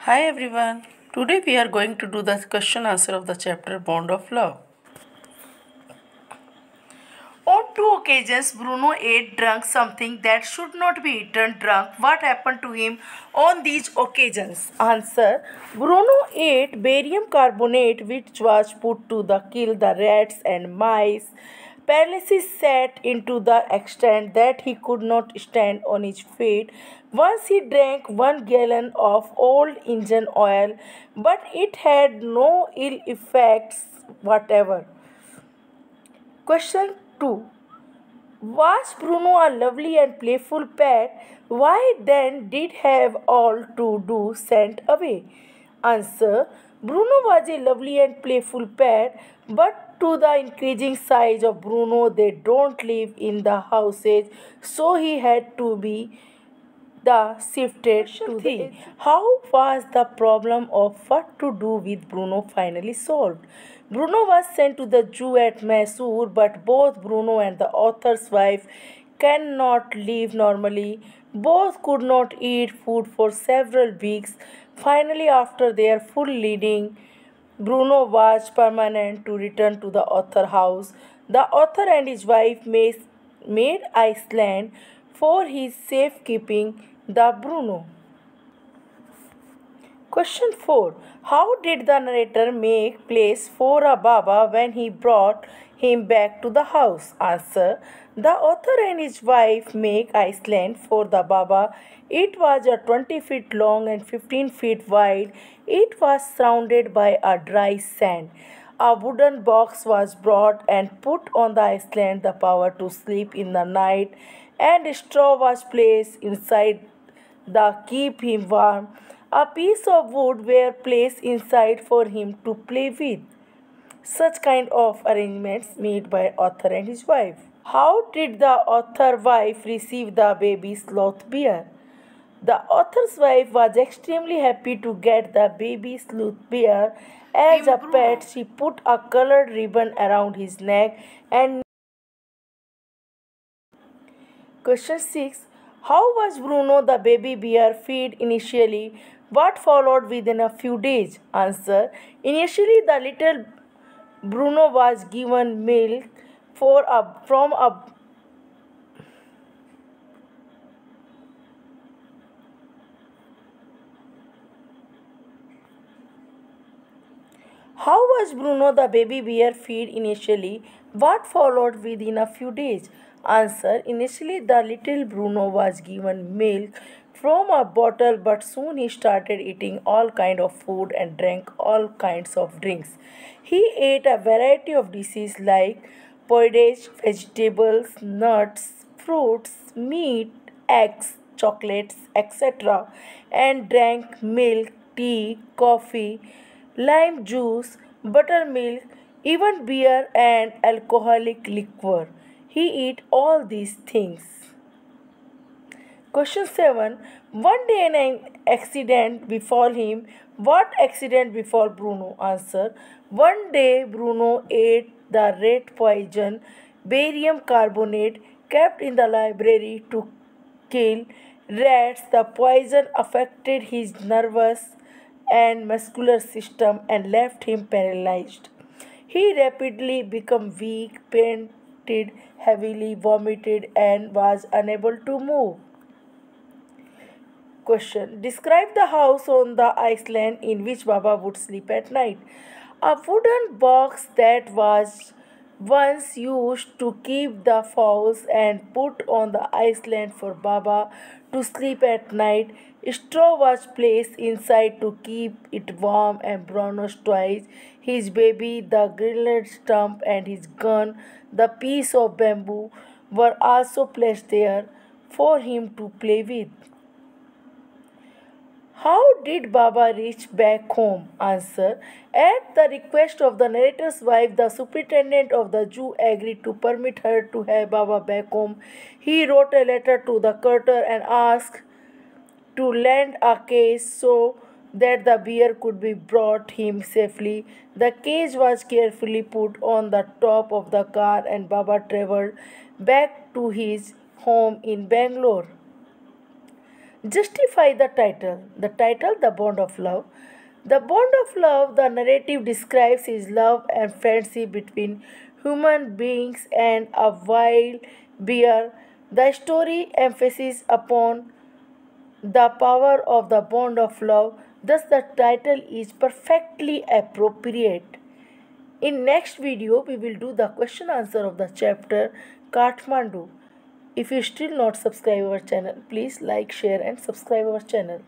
Hi everyone. Today we are going to do the question answer of the chapter Bond of Love. On two occasions, Bruno ate drunk something that should not be eaten drunk. What happened to him on these occasions? Answer: Bruno ate barium carbonate, which was put to kill the rats and mice. Paralysis set into the extent that he could not stand on his feet. Once he drank 1 gallon of old engine oil, but it had no ill effects whatever. Question 2. Was Bruno a lovely and playful pet? Why then did have all to do sent away? Answer: Bruno was a lovely and playful pet, but to the increasing size of Bruno, they don't live in the houses, so he had to be the shifted to the. How was the problem of what to do with Bruno finally solved? Bruno was sent to the zoo at Mysore, but both Bruno and the author's wife cannot live normally. Both could not eat food for several weeks. Finally, after their full leading, Bruno was permanent to return to the author house. The author and his wife made Iceland for his safekeeping. The Bruno. Question 4. How did the narrator make place for a Baba when he brought him back to the house? Answer. The author and his wife make Iceland for the Baba. It was a 20 feet long and 15 feet wide. It was surrounded by a dry sand. A wooden box was brought and put on the Iceland the power to sleep in the night, and straw was placed inside the keep him warm. A piece of wood were placed inside for him to play with. Such kind of arrangements made by author and his wife. How did the author wife receive the baby sloth bear? The author's wife was extremely happy to get the baby sloth bear as a pet. She put a colored ribbon around his neck and. Question 6. How was Bruno the baby bear fed initially? What followed within a few days? Answer. Initially, the little Bruno was given milk from a. How was Bruno the baby bear fed initially? What followed within a few days? Answer. Initially, the little Bruno was given milk from a bottle, but soon he started eating all kind of food and drank all kinds of drinks. He ate a variety of dishes like porridge, vegetables, nuts, fruits, meat, eggs, chocolates, etc., and drank milk, tea, coffee, lime juice, buttermilk, even beer and alcoholic liquor. He ate all these things. Question 7. One day an accident befall him. What accident befall Bruno? Answer. One day Bruno ate the rat poison, barium carbonate, kept in the library to kill rats. The poison affected his nervous and muscular system and left him paralyzed. He rapidly became weak, panted heavily, vomited, and was unable to move. Question. Describe the house on the island in which Baba would sleep at night. A wooden box that was once used to keep the fowls and put on the island for Baba to sleep at night. Straw was placed inside to keep it warm, and Bruno's toys, his baby, the grilled stump, and his gun, the piece of bamboo, were also placed there for him to play with. How did Baba reach back home? Answer. At the request of the narrator's wife, the superintendent of the zoo agreed to permit her to have Baba back home. He wrote a letter to the cutter and asked to lend a cage so that the bear could be brought him safely. The cage was carefully put on the top of the car and Baba traveled back to his home in Bangalore. Justify the title. The title, The Bond of Love. The bond of love, the narrative describes is love and friendship between human beings and a wild bear. The story emphasizes upon the power of the bond of love, thus the title is perfectly appropriate. In next video, we will do the question answer of the chapter Kathmandu. If you still not subscribe our channel, please like, share and subscribe our channel.